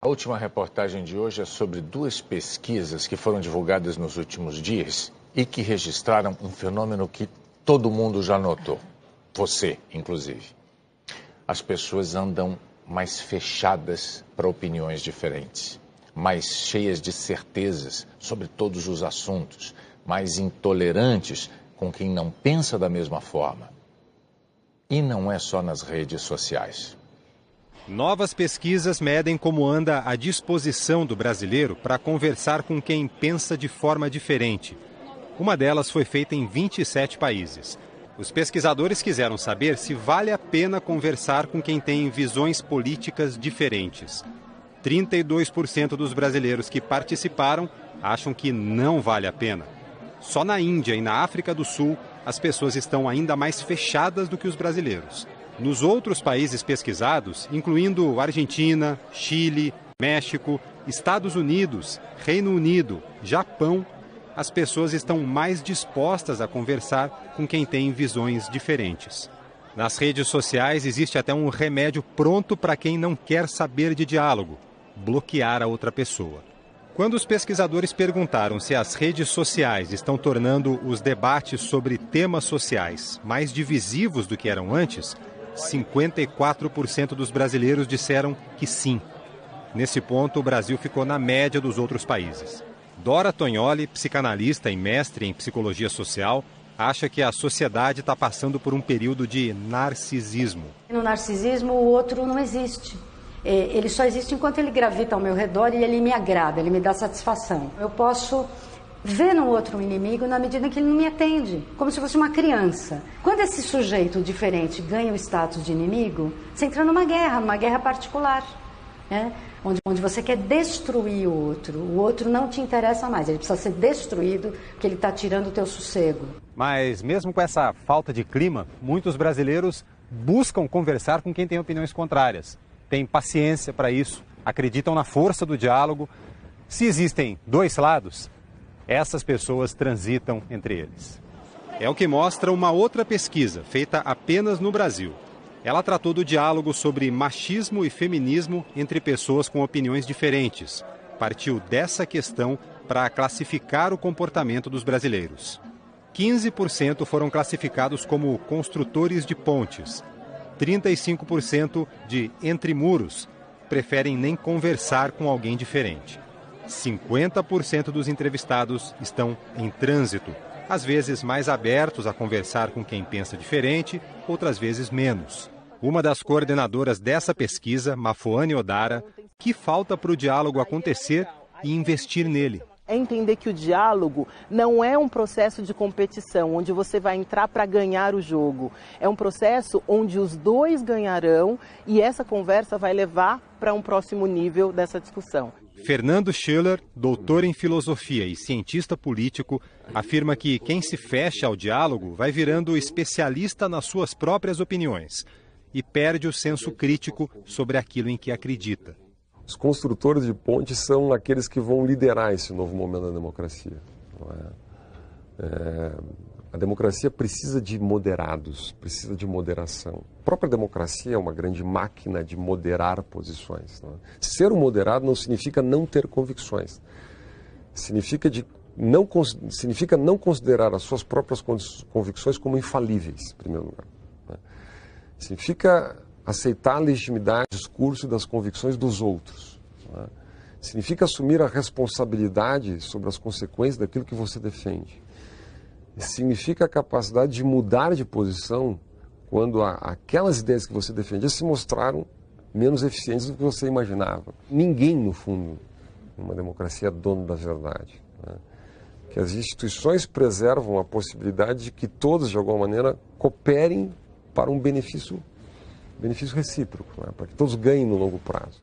A última reportagem de hoje é sobre duas pesquisas que foram divulgadas nos últimos dias e que registraram um fenômeno que todo mundo já notou, você, inclusive. As pessoas andam mais fechadas para opiniões diferentes, mais cheias de certezas sobre todos os assuntos, mais intolerantes com quem não pensa da mesma forma. E não é só nas redes sociais. Novas pesquisas medem como anda a disposição do brasileiro para conversar com quem pensa de forma diferente. Uma delas foi feita em 27 países. Os pesquisadores quiseram saber se vale a pena conversar com quem tem visões políticas diferentes. 32% dos brasileiros que participaram acham que não vale a pena. Só na Índia e na África do Sul, as pessoas estão ainda mais fechadas do que os brasileiros. Nos outros países pesquisados, incluindo Argentina, Chile, México, Estados Unidos, Reino Unido, Japão, as pessoas estão mais dispostas a conversar com quem tem visões diferentes. Nas redes sociais existe até um remédio pronto para quem não quer saber de diálogo: bloquear a outra pessoa. Quando os pesquisadores perguntaram se as redes sociais estão tornando os debates sobre temas sociais mais divisivos do que eram antes, 54% dos brasileiros disseram que sim. Nesse ponto, o Brasil ficou na média dos outros países. Dora Tognoli, psicanalista e mestre em psicologia social, acha que a sociedade está passando por um período de narcisismo. No narcisismo, o outro não existe. Ele só existe enquanto ele gravita ao meu redor e ele me agrada, ele me dá satisfação. Eu posso ver no outro um inimigo na medida que ele não me atende, como se fosse uma criança. Quando esse sujeito diferente ganha o status de inimigo, você entra numa guerra particular, né? Onde você quer destruir o outro não te interessa mais, ele precisa ser destruído porque ele está tirando o teu sossego. Mas mesmo com essa falta de clima, muitos brasileiros buscam conversar com quem tem opiniões contrárias. Têm paciência para isso, acreditam na força do diálogo. Se existem dois lados, essas pessoas transitam entre eles. É o que mostra uma outra pesquisa, feita apenas no Brasil. Ela tratou do diálogo sobre machismo e feminismo entre pessoas com opiniões diferentes. Partiu dessa questão para classificar o comportamento dos brasileiros. 15% foram classificados como construtores de pontes. 35% de entre muros, preferem nem conversar com alguém diferente. 50% dos entrevistados estão em trânsito, às vezes mais abertos a conversar com quem pensa diferente, outras vezes menos. Uma das coordenadoras dessa pesquisa, Mafoane Odara, que falta para o diálogo acontecer e investir nele. É entender que o diálogo não é um processo de competição, onde você vai entrar para ganhar o jogo. É um processo onde os dois ganharão e essa conversa vai levar para um próximo nível dessa discussão. Fernando Schiller, doutor em filosofia e cientista político, afirma que quem se fecha ao diálogo vai virando especialista nas suas próprias opiniões e perde o senso crítico sobre aquilo em que acredita. Os construtores de pontes são aqueles que vão liderar esse novo momento da democracia. A democracia precisa de moderados, precisa de moderação. A própria democracia é uma grande máquina de moderar posições. Ser um moderado não significa não ter convicções. Significa não considerar as suas próprias convicções como infalíveis, em primeiro lugar. Significa aceitar a legitimidade do discurso e das convicções dos outros. Significa assumir a responsabilidade sobre as consequências daquilo que você defende. Significa a capacidade de mudar de posição quando aquelas ideias que você defendia se mostraram menos eficientes do que você imaginava. Ninguém, no fundo, numa democracia é dono da verdade. Que as instituições preservam a possibilidade de que todos, de alguma maneira, cooperem para um benefício recíproco, para que todos ganhem no longo prazo.